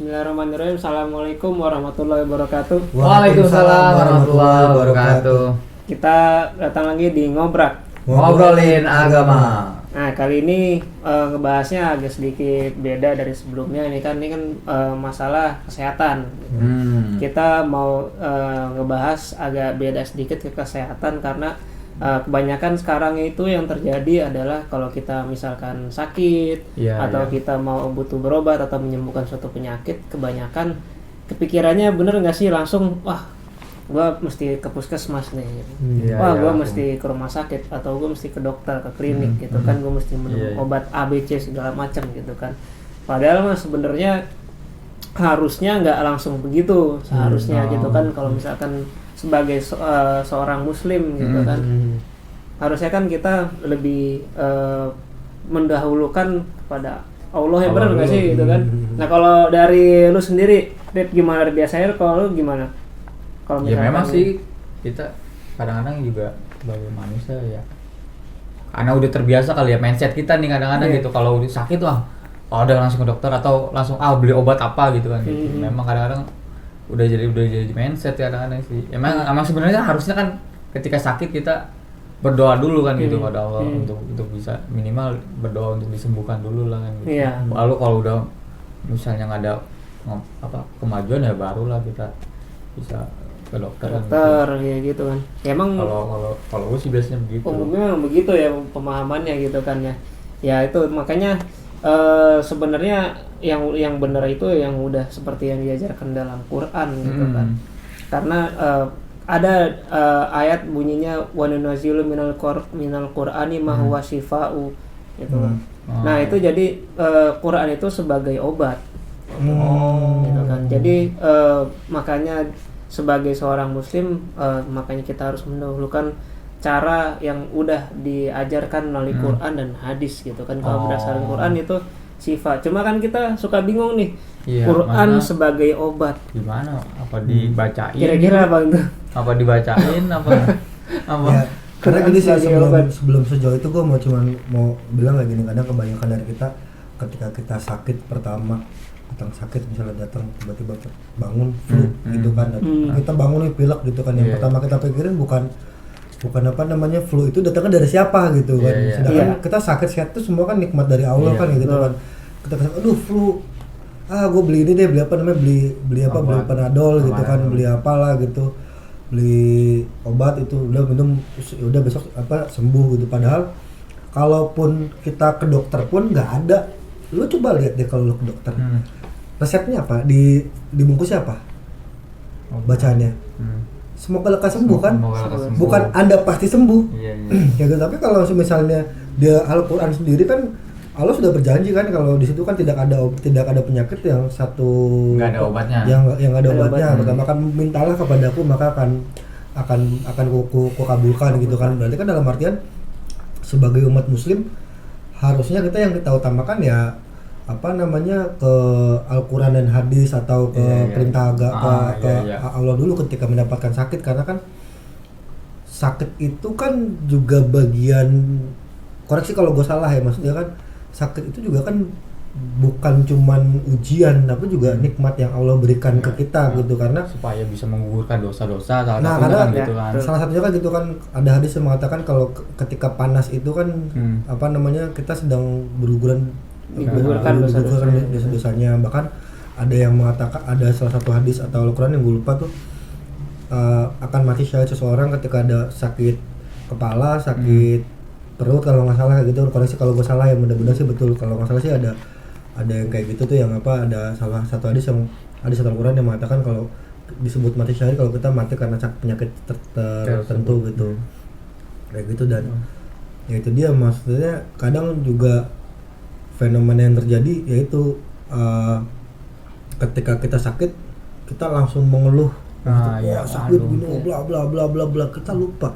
Bismillahirrahmanirrahim. Assalamualaikum warahmatullahi wabarakatuh. Waalaikumsalam warahmatullahi wabarakatuh. Kita datang lagi di Ngobrak. Ngobrolin agama. Nah, kali ini ngebahasnya agak sedikit beda dari sebelumnya. Ini kan masalah kesehatan. Kita mau ngebahas agak beda sedikit ke kesehatan karena kebanyakan sekarang itu yang terjadi adalah kalau kita misalkan sakit atau kita mau butuh berobat atau menyembuhkan suatu penyakit, kebanyakan kepikirannya bener nggak sih langsung gua mesti ke puskesmas nih, gua mesti ke rumah sakit atau gua mesti ke dokter, ke klinik gitu kan, gua mesti minum obat ABC segala macam gitu kan. Padahal mah sebenarnya harusnya nggak langsung begitu, seharusnya gitu kan. Kalau misalkan sebagai seorang muslim gitu kan, harusnya kan kita lebih mendahulukan kepada Allah ya, benar nggak sih gitu kan. Nah, kalau dari lu sendiri, Dit, gimana biasanya? Kalau lu gimana? Kalau Ya memang sih kita kadang-kadang juga sebagai manusia ya, karena udah terbiasa kali ya mindset kita nih kadang-kadang gitu, kalau udah sakit udah langsung ke dokter atau langsung beli obat apa gitu kan gitu. Memang kadang-kadang udah jadi mindset ya kadang-kadang sih. Emang sebenarnya harusnya kan ketika sakit kita berdoa dulu kan gitu pada Allah untuk bisa minimal berdoa untuk disembuhkan dulu lah kan gitu. Lalu kalau udah misalnya nggak ada kemajuan ya barulah kita bisa ke dokter kan, ya gitu kan. Ya, emang kalau gue sih biasanya begitu. Memang begitu ya pemahamannya gitu kan ya. Ya itu makanya sebenarnya yang benar itu yang udah seperti yang diajarkan dalam Quran gitu kan. Karena ada ayat bunyinya wa nunazzilu minal Qur'ani ma huwa shifaa'u gitu kan. Nah, itu jadi Quran itu sebagai obat. Gitu kan. Jadi makanya sebagai seorang muslim makanya kita harus mendahulukan cara yang udah diajarkan melalui Quran dan hadis gitu kan. Kalau berdasarkan Quran itu sifat. Cuma kan kita suka bingung nih, Quran sebagai obat. Gimana? Apa dibacain? Kira-kira apa itu? Apa dibacain? apa? Ya, karena gini sih sebelum sejauh itu gue mau bilang lagi nih, kadang kebanyakan dari kita ketika kita sakit pertama misalnya datang tiba-tiba bangun flu gitu kan, kita bangun nih pilek gitu kan, yang pertama kita pikirin bukan flu itu datangnya dari siapa gitu kan. Sedangkan kita sakit sehat itu semua kan nikmat dari Allah kan gitu kan. Kita flu, gue beli ini deh, beli Panadol gitu kan, beli apalah gitu, beli obat itu, udah minum udah besok sembuh gitu. Padahal kalaupun kita ke dokter pun nggak ada. Lu coba lihat deh kalau lu ke dokter, resepnya apa, dibungkusnya apa, bacaannya semoga lekas sembuh kan, bukan Anda pasti sembuh. Ya gitu. Tapi kalau misalnya dia Al-Quran sendiri kan, Allah sudah berjanji kan kalau di situ kan tidak ada penyakit yang satu nggak ada obatnya, yang nggak ada obatnya. Pertama kan mintalah kepadaku maka akan ku kabulkan gitu kan. Berarti kan dalam artian sebagai umat muslim harusnya kita yang kita utamakan ya ke Al-Quran dan hadis atau ke perintah Allah dulu ketika mendapatkan sakit. Karena kan sakit itu kan juga bagian, koreksi kalau gue salah ya, maksudnya kan sakit itu juga kan bukan cuman ujian tapi juga nikmat yang Allah berikan ke kita gitu, karena supaya bisa menggugurkan dosa-dosa salah satunya kan gitu kan. Ada hadis yang mengatakan kalau ketika panas itu kan kita sedang berguguran dosa-dosanya. Bahkan ada yang mengatakan, ada salah satu hadis atau Al-Quran yang gue lupa tuh, akan mati syahid seseorang ketika ada sakit kepala, sakit perut kalau nggak salah gitu. Koreksi kalau gue salah ya, mudah-mudahan sih betul. Kalau nggak salah sih ada yang kayak gitu tuh, yang ada salah satu hadis yang ada satu Al-Quran yang mengatakan kalau disebut mati syahid kalau kita mati karena penyakit tertentu gitu, kayak gitu. Dan ya itu dia, maksudnya kadang juga fenomena yang terjadi yaitu ketika kita sakit kita langsung mengeluh, sakit gini bla bla bla bla bla, kita lupa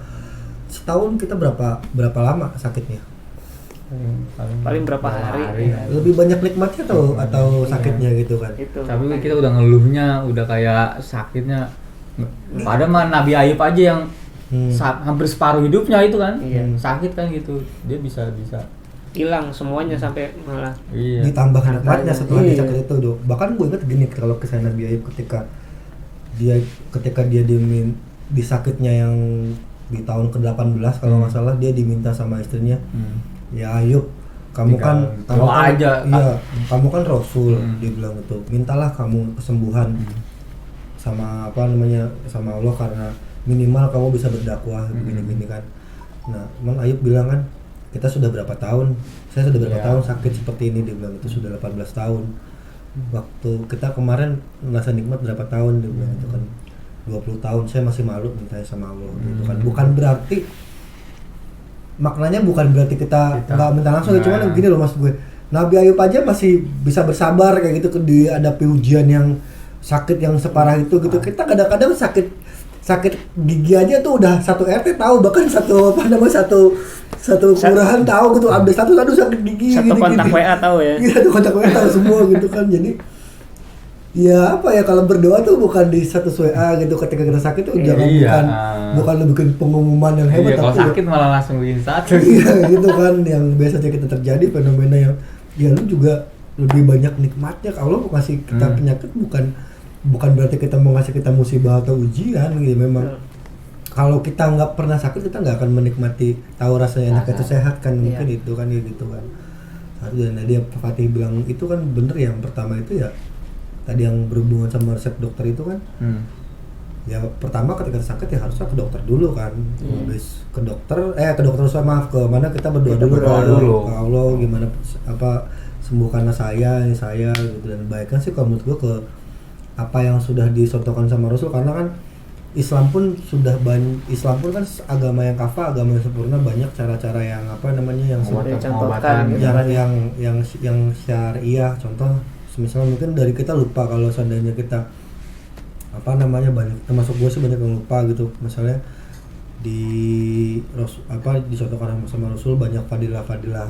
setahun kita berapa lama sakitnya, paling berapa hari. Lebih banyak nikmatnya atau sakitnya gitu kan. Tapi kita udah ngeluhnya udah kayak sakitnya, padahal mah Nabi Ayub aja yang hampir separuh hidupnya itu kan sakit kan gitu, dia bisa hilang semuanya sampai malah Iya. ditambah Hartanya. nikmatnya setelah Iya. dia sakit itu tuh. Bahkan gue inget gini kalau kisah Nabi Ayub ketika dia di sakitnya yang di tahun ke-18 kalau nggak salah, dia diminta sama istrinya, ya Ayub, kamu Tinggal kan doa aja. iya, kamu kan rasul, dia Hmm. bilang itu, mintalah kamu kesembuhan sama apa namanya, sama Allah, karena minimal kamu bisa berdakwah gini-gini kan. Nah, emang Ayub bilang kan, kita sudah berapa tahun, saya sudah berapa Iya. tahun sakit seperti ini, dia bilang itu sudah 18 tahun. Waktu kita kemarin merasa nikmat berapa tahun, dia bilang itu kan 20 tahun, saya masih malu mintanya sama Allah gitu kan. Bukan berarti, maknanya bukan berarti kita nggak minta langsung ya, cuman gini loh mas gue, Nabi Ayub aja masih bisa bersabar kayak gitu dihadapi ujian yang sakit yang separah itu gitu. Kita kadang-kadang sakit gigi aja tuh udah satu RT tahu, bahkan satu kelurahan tahu gitu, update satu sakit gigi satu gini, kontak gini. WA tahu ya. Iya, satu kontak WA tahu semua gitu kan. Jadi ya apa ya, kalau berdoa tuh bukan di status WA gitu ketika kita sakit tuh, jangan bukan lu bikin pengumuman yang hebat, Iya, kalau tapi sakit malah langsung bikin status. iya gitu kan, yang biasanya kita terjadi fenomena yang ya lu juga lebih banyak nikmatnya. Kalau mau kasih kita penyakit bukan berarti kita mau ngasih kita musibah atau ujian gitu. Memang kalau kita nggak pernah sakit, kita nggak akan menikmati tahu rasanya enak itu sehat kan, mungkin itu kan ya gitu kan. Dan dia Fatih bilang itu kan bener, yang pertama itu ya tadi yang berhubungan sama resep dokter itu kan. Ya pertama ketika sakit ya harusnya ke dokter dulu kan. Habis ke dokter sama ke mana, kita berdoa dulu ke Allah, gimana apa sembuhkanlah saya gitu. Dan baikkan sih kalau menurut gue ke apa yang sudah dicontohkan sama Rasul, karena kan Islam pun kan agama yang kafah, agama yang sempurna, banyak cara-cara yang apa namanya yang Dicontohkan gitu kan. yang syariah. Contoh misalnya mungkin dari kita lupa, kalau seandainya kita apa namanya, banyak termasuk gue sih banyak yang lupa gitu. Misalnya dicontohkan sama Rasul banyak fadilah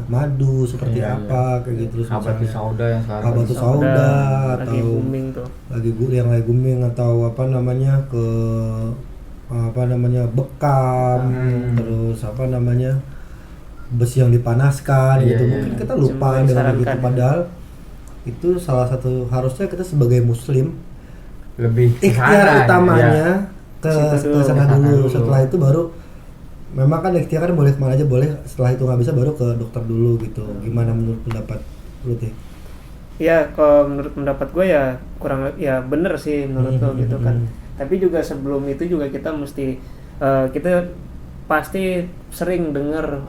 madu seperti apa kayak gitu. Terus Habatus sauda yang sekarang Habatus sauda lagi atau booming tuh. lagi booming, atau apa namanya bekam, terus apa namanya besi yang dipanaskan gitu. Mungkin kita lupa Cuma dengan begitu, disarankan. padahal itu salah satu, harusnya kita sebagai muslim lebih ikhtiar utamanya ya. ke Situ sana dulu. dulu. Setelah itu baru, memang kan ikhtiar kan boleh kemana aja boleh, setelah itu nggak bisa baru ke dokter dulu gitu. Gimana menurut pendapat lu Teh? Ya, kalau menurut pendapat gue ya kurang ya bener sih menurut lo gitu kan. Tapi juga sebelum itu juga kita mesti kita pasti sering dengar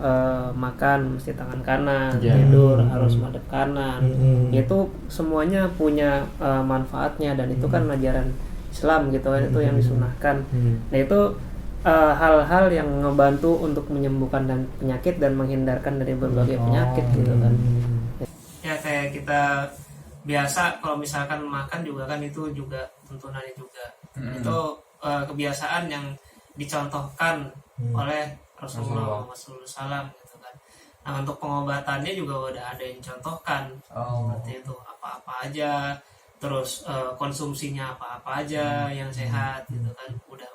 makan mesti tangan kanan, tidur harus madep kanan. Itu semuanya punya manfaatnya, dan itu kan ajaran Islam gitu kan, itu yang disunahkan. Nah itu hal-hal yang ngebantu untuk menyembuhkan dan penyakit dan menghindarkan dari berbagai penyakit gitu kan. Ya kayak kita biasa kalau misalkan makan juga kan, itu juga tuntunannya juga. Itu kebiasaan yang dicontohkan oleh Rasulullah SAW gitu kan. Nah untuk pengobatannya juga udah ada yang contohkan, seperti itu apa-apa aja, terus konsumsinya apa-apa aja yang sehat gitu kan, udah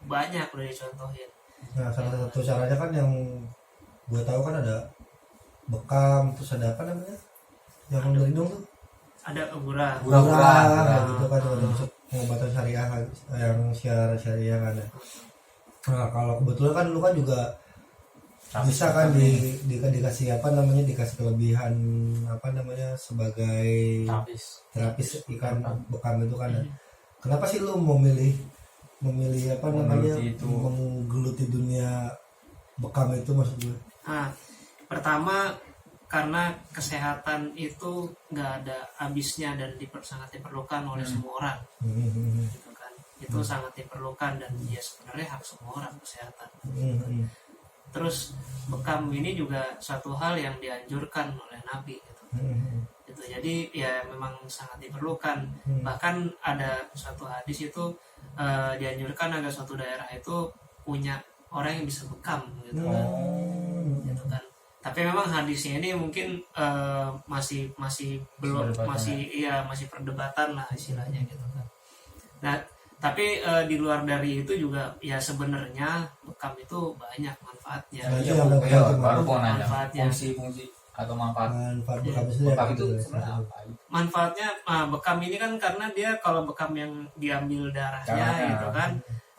banyak udah dicontohin. Nah salah satu caranya kan yang gue tahu kan ada bekam, terus ada apa namanya yang dari hidung tuh, Ada gurah gitu kan, ada masuk pengobatan syariah yang syariah kan ada. Nah kalau kebetulan kan lu kan juga bisa kan dikasih apa namanya, dikasih kelebihan apa namanya sebagai terapis ikan bekam itu kan. Kenapa sih lu memilih apa namanya menggeluti dunia bekam itu, maksud gue? Nah, pertama karena kesehatan itu nggak ada habisnya dan sangat diperlukan oleh semua orang, gitu kan. Itu sangat diperlukan dan ya sebenarnya hak semua orang kesehatan. Terus bekam ini juga satu hal yang dianjurkan oleh Nabi gitu. Gitu. Jadi ya memang sangat diperlukan. Bahkan ada suatu hadis itu dianjurkan agar suatu daerah itu punya orang yang bisa bekam gitu kan. Gitu kan. Tapi memang hadisnya ini mungkin masih belum masih perdebatan lah istilahnya gitu kan. Nah, tapi di luar dari itu juga ya sebenarnya bekam itu banyak manfaatnya. Baru mau nanya Manfaatnya. fungsi atau manfaat bekam itu ya, bekam itu gitu ya. sebenarnya apa? Manfaatnya bekam ini kan karena dia kalau bekam yang diambil darahnya Darahnya. gitu kan,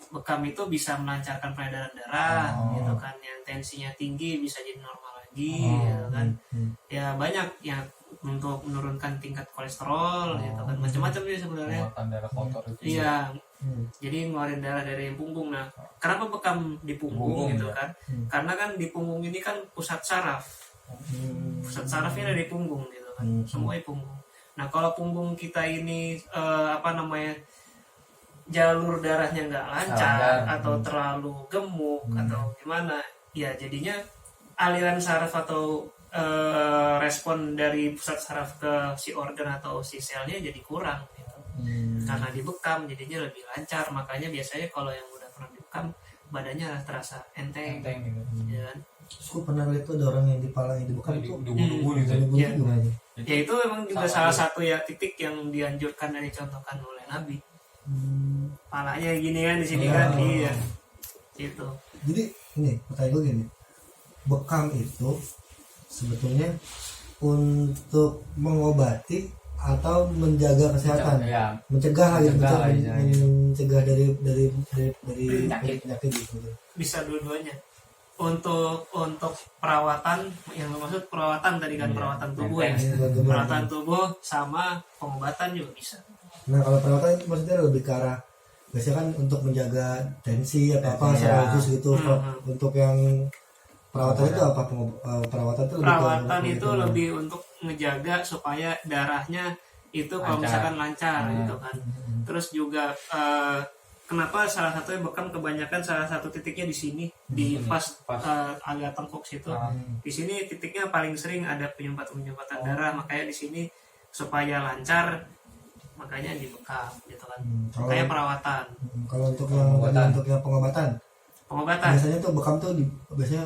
bekam itu bisa melancarkan peredaran darah Oh. gitu kan, yang tensinya tinggi bisa jadi normal lagi Oh. gitu kan. Ya banyak yang untuk menurunkan tingkat kolesterol gitu kan, macam-macam sih sebenarnya. Penguatan darah kotor itu. Iya, jadi ngeluarin darah dari punggung. Nah, kenapa bekam di punggung Punggung, gitu ya. kan? Karena kan di punggung ini kan pusat saraf. Pusat sarafnya ada di punggung gitu kan. Semua di punggung. Nah, kalau punggung kita ini jalur darahnya nggak lancar atau terlalu gemuk atau gimana, ya jadinya aliran saraf atau respon dari pusat saraf ke si organ atau si selnya jadi kurang gitu. Karena dibekam jadinya lebih lancar, makanya biasanya kalau yang udah pernah dibekam badannya terasa enteng gitu. ya kan? Terus gue pernah lihat tuh ada orang yang dipala yang dibekam tuh Dugu-dugu gitu. dugu Iya. gimana aja? Ya itu memang juga salah satu ya titik yang dianjurkan dan dicontohkan oleh Nabi. Palanya gini kan di sini kan, iya itu. Jadi ini pertanyaan gue gini, bekam itu sebetulnya untuk mengobati atau menjaga kesehatan, Ya, mencegah lagi, Mencegah lah istilahnya. mencegah dari Penyakit. gitu. Bisa dua-duanya. Untuk perawatan, yang maksud perawatan tadi kan, Iya. perawatan tubuh ya. Iya. Perawatan tubuh sama pengobatan juga bisa. Nah kalau perawatan itu maksudnya lebih ke arah biasanya kan untuk menjaga tensi atau apa Iya. secara khusus gitu. Mhm. Untuk yang perawatan itu apa? Perawatan itu lebih ke Perawatan itu gitu. lebih untuk ngejaga supaya darahnya itu kalau Lancar. misalkan lancar Hmm. gitu kan. Terus juga kenapa salah satunya bekam kebanyakan salah satu titiknya di sini di Sini, pas pas. agak tengkuk situ. Hmm. Di sini titiknya paling sering ada penyumbatan darah, makanya di sini supaya lancar makanya dibekam gitu kan. Makanya perawatan, Kalau untuk yang pengobatan biasanya tuh bekam tuh biasanya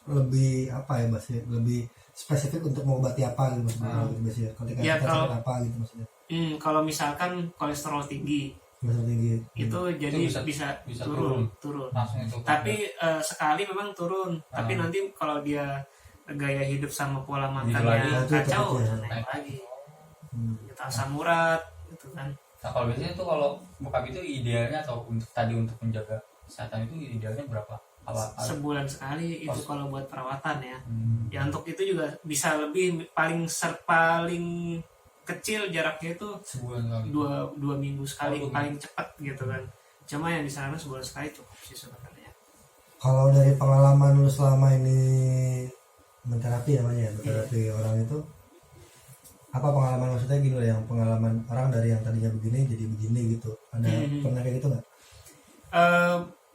lebih apa ya bahasanya, lebih spesifik untuk mengobati apa gitu maksudnya. Biasanya ketika Ya, kita kalau- sakit apa gitu maksudnya. kalau misalkan kolesterol tinggi Masalah tinggi. itu jadi Itu bisa bisa turun. langsung itu. Tapi sekali memang turun, tapi nanti kalau dia gaya hidup sama pola makannya lagi. kacau, Itu ya. naik lagi. Kita asam urat gitu kan. Nah kalau biasanya tuh kalau bekam itu idealnya atau untuk menjaga kesehatan itu idealnya berapa? Sebulan sekali itu kalau buat perawatan ya. Hmm. Ya untuk itu juga bisa lebih paling kecil jaraknya itu Sebulan kali. dua minggu sekali, Oh, paling cepat gitu kan. Cuma yang disarankan sebulan sekali cukup sih sebenarnya. Kalau dari pengalaman lu selama ini menterapi namanya ya, menterapi orang itu apa pengalaman maksudnya gini loh, yang pengalaman orang dari yang tadinya begini jadi begini gitu, ada pernah kayak gitu nggak?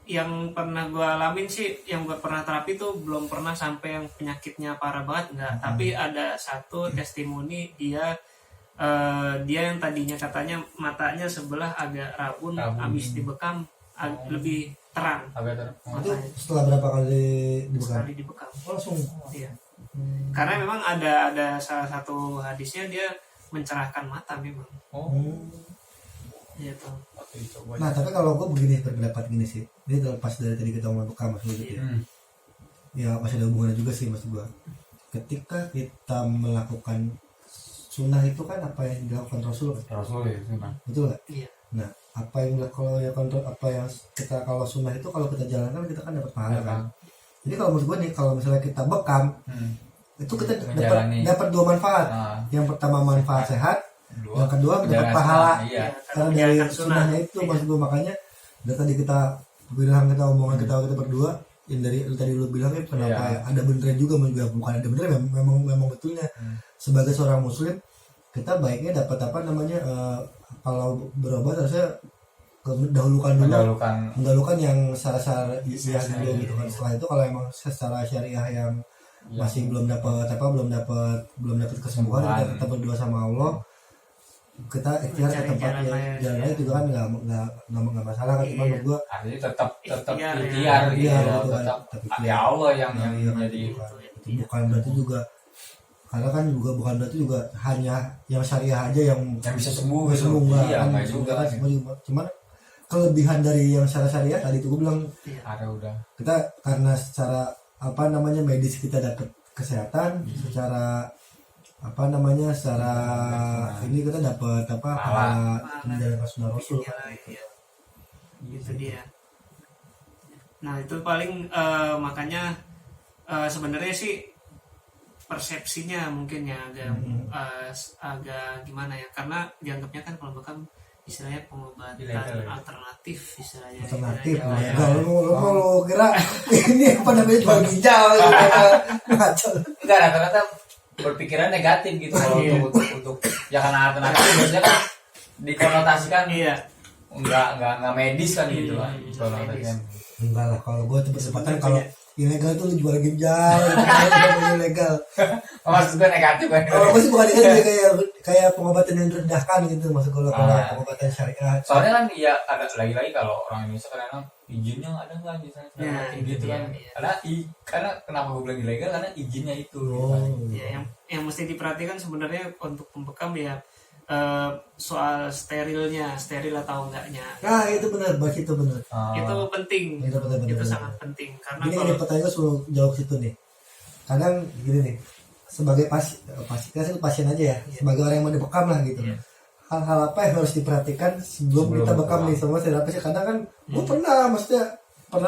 Yang pernah gue alamin sih, yang gue pernah terapi tuh belum pernah sampai yang penyakitnya parah banget enggak. Tapi ada satu testimoni dia yang tadinya katanya matanya sebelah agak rabun, habis dibekam lebih terang. Agak Itu setelah berapa kali dibekam? Sekali dibekam. Langsung. Iya. Karena memang ada salah satu hadisnya dia mencerahkan mata memang. Gitu. Nah tapi kalau gue begini berpendapat gini sih, ini terlepas dari tadi kita ngomong bekam maksudnya gitu ya. Ya masih ada hubungannya juga sih maksud gue. Ketika kita melakukan sunnah itu kan apa yang dilakukan Rasul kan? Rasul ya sunnah. Betul nggak? Iya. Nah apa yang kalau ya kontrol apa yang kita kalau sunnah itu kalau kita jalankan kita kan dapat pahala kan. Jadi kalau menurut gue nih kalau misalnya kita bekam itu kita dapat dua manfaat. Yang pertama manfaat sehat, yang kedua dapat pahala. Iya. Karena dari sunnahnya itu maksud gue, makanya dari tadi kita bilang kita omongan kita berdua yang dari tadi lu bilang ya kenapa ya ada benernya juga bukan ada benernya, memang betulnya sebagai seorang muslim kita baiknya dapat apa namanya kalau berobat harusnya mendahulukan yang secara syariah dulu gitu kan. Setelah itu kalau emang secara syariah yang masih belum dapat kesembuhan, kita tetap berdoa sama Allah, kita ikhtiar ke tempatnya jalannya juga kan nggak masalah kan. Cuma menurut gua artinya tetap Ikhtiar, ikhtiar gitu iya, loh, gitu kan. tetap Tapi ya Allah yang jadi bukan berarti juga, karena kan juga bukan berarti juga hanya yang syariah aja yang bisa sembuh gitu. enggak Iya, kan, enggak juga kan kan. semua juga. Cuman kelebihan dari yang syariah tadi itu gue bilang Ada udah. kita karena secara apa namanya medis kita dapat kesehatan, secara apa namanya, secara ini kita dapat apa, pahala menjalankan sunnah Rasul. Iya. Gitu dia. Nah itu paling makanya sebenarnya sih persepsinya mungkin ya agak gimana ya, karena dianggapnya kan kalau bekam istilahnya pengobatan alternatif istilahnya. Alternatif, ya. lo kira ini apa namanya, jual ginjal ngaco. Enggak, rata-rata berpikiran negatif gitu kalau untuk ya, karena alternatif biasanya kan dikonotasikan enggak medis kan gitu kan. Enggak lah, kalau gue tuh berkesempatan kalau ilegal tuh lu jual ginjal, itu ilegal. Maksud gue negatif kan? Kalau gue sih bukan negatif, kayak pengobatan yang direndahkan gitu, maksud gue kalau pengobatan syariah. Soalnya kan ya ada lagi kalau orang Indonesia kadang izinnya ada nggak misalnya gitu kan? Karena kenapa gue bilang ilegal, karena izinnya itu. Ya, yang mesti diperhatikan sebenarnya untuk pembekam ya soal steril atau enggaknya. Nah itu benar, bahas itu benar. Itu penting. Itu sangat penting karena ini kalau pertanyaan suruh jawab situ nih. Kadang gini nih, sebagai pasien aja ya, sebagai orang yang mau dibekam lah gitu. Hal-hal apa yang harus diperhatikan sebelum kita bekam nih, sama saya sih. Kadang kan gue pernah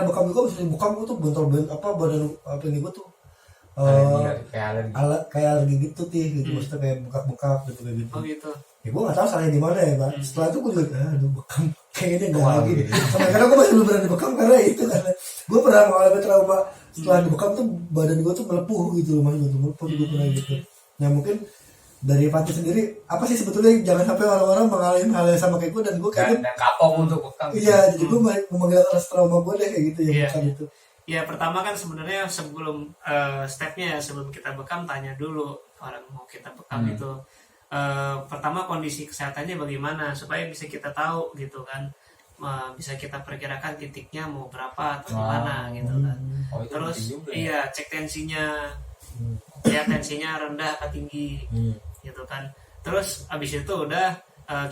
bekam juga, maksudnya bekam gue tuh badan apa ini gue tuh kayak alergi gitu gitu, maksudnya kayak bekak-bekak gitu kayak gitu. Oh gitu. Ya gue nggak tahu salahnya di mana ya, Pak. Setelah itu gue juga bekam kayaknya nggak lagi deh. Sampai karena gue masih belum berani bekam karena gue pernah mengalami trauma setelah dibekam tuh badan gue tuh melepuh gitu, masih melepuh gue pernah gitu. Nah mungkin dari Fatih sendiri apa sih sebetulnya jangan sampai orang-orang mengalami hal yang sama kayak gue, dan gue kayaknya dan kapok untuk bekam. Iya, jadi gue memanggil rasa trauma gue deh kayak gitu ya, bekam itu. Ya pertama kan sebenarnya sebelum stepnya ya, sebelum kita bekam tanya dulu orang mau kita bekam itu pertama kondisi kesehatannya bagaimana supaya bisa kita tahu gitu kan, bisa kita perkirakan titiknya mau berapa atau gimana gitu kan. Terus cek tensinya, ya tensinya rendah atau tinggi gitu kan. Terus abis itu udah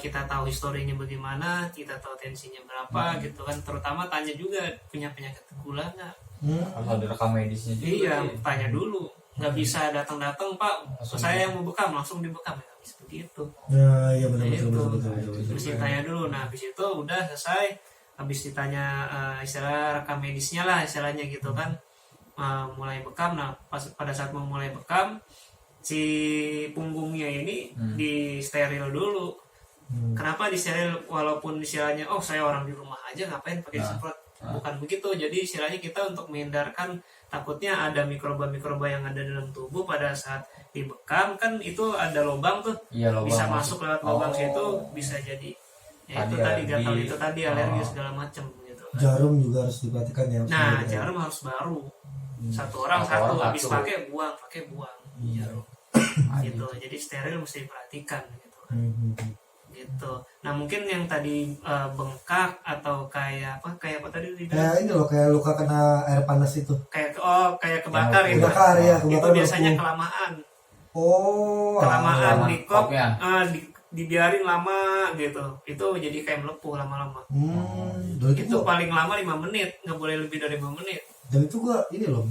kita tahu historinya bagaimana, kita tahu tensinya berapa gitu kan. Terutama tanya juga punya penyakit gula nggak. Harus ada rekam medisnya juga. Iya, tanya dulu. Nggak bisa datang-datang Pak, saya yang mau bekam langsung dibekam, nggak bisa begitu. Nah, iya betul. Mesti tanya dulu. Nah, habis itu udah selesai. Habis ditanya istilah rekam medisnya lah istilahnya gitu kan. Mulai bekam. Nah, pada saat mau mulai bekam, si punggungnya ini di steril dulu. Kenapa di steril? Walaupun istilahnya saya orang di rumah aja ngapain pakai semprot. Bukan begitu, jadi istilahnya kita untuk menghindarkan takutnya ada mikroba-mikroba yang ada dalam tubuh pada saat dibekam kan itu ada lubang tuh, bisa masuk lewat lubang situ, bisa jadi ya itu tadi gatal itu tadi alergi segala macam gitu. Jarum juga harus diperhatikan ya. Nah jarum harus baru, satu orang habis pakai buang jarum gitu, jadi steril mesti diperhatikan gitu kan. Gitu. Nah mungkin yang tadi bengkak atau kayak apa tadi dibilang? Kayak ini loh, kayak luka kena air panas itu. Kayak kebakar ya. Kebakar ya, itu biasanya kelamaan. Kelamaan di kop, dibiarin lama gitu. Itu jadi kayak melepuh lama-lama. Itu paling lama 5 menit, nggak boleh lebih dari 5 menit. Dan itu gua ini loh,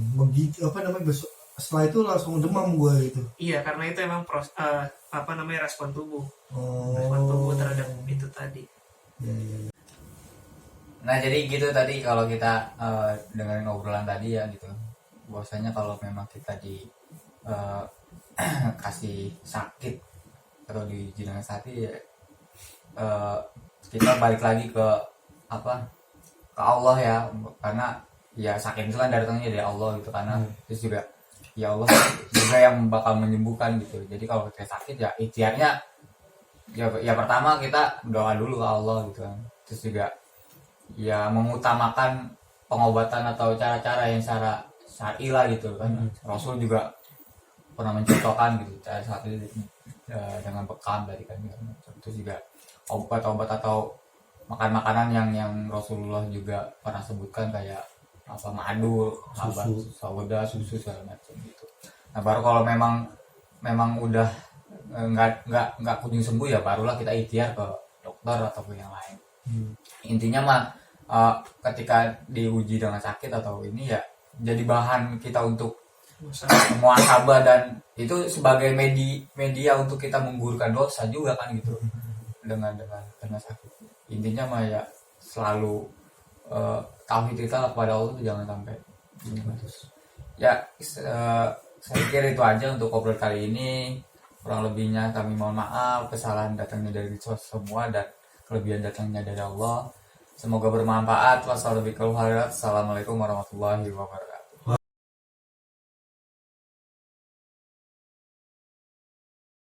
besok setelah itu langsung demam gua gitu. Iya, karena itu emang respon tubuh. Respon tubuh terhadap itu tadi. Ya. Nah jadi gitu tadi kalau kita dengerin obrolan tadi ya gitu, bahwasanya kalau memang kita di kasih sakit atau di jenazah sakit ya, kita balik lagi ke Allah ya, karena ya sakit itu kan datangnya dari Allah gitu, karena terus juga ya Allah juga yang bakal menyembuhkan gitu. Jadi kalau kita sakit ya ikhtiarnya ya pertama kita doa dulu ke Allah gitu kan. Terus juga ya mengutamakan pengobatan atau cara-cara yang secara syar'i lah gitu kan. Rasul juga pernah mencontohkan gitu cara syar'i dengan bekam tadi kan. Terus juga obat-obat atau makan-makanan yang Rasulullah juga pernah sebutkan kayak madu, susu segala macam gitu. Nah baru kalau memang udah nggak kunjung sembuh ya barulah kita ikhtiar ke dokter ataupun yang lain. Intinya mah ketika diuji dengan sakit atau ini ya jadi bahan kita untuk muhasabah, dan itu sebagai media untuk kita menggugurkan dosa juga kan gitu dengan sakit. Intinya mah ya selalu tauhid kita kepada Allah itu jangan sampai ya. Saya kira itu aja untuk obrolan kali ini. Kurang lebihnya kami mohon maaf, kesalahan datangnya dari semua dan kelebihan datangnya dari Allah. Semoga bermanfaat. Wassalamualaikum warahmatullahi wabarakatuh.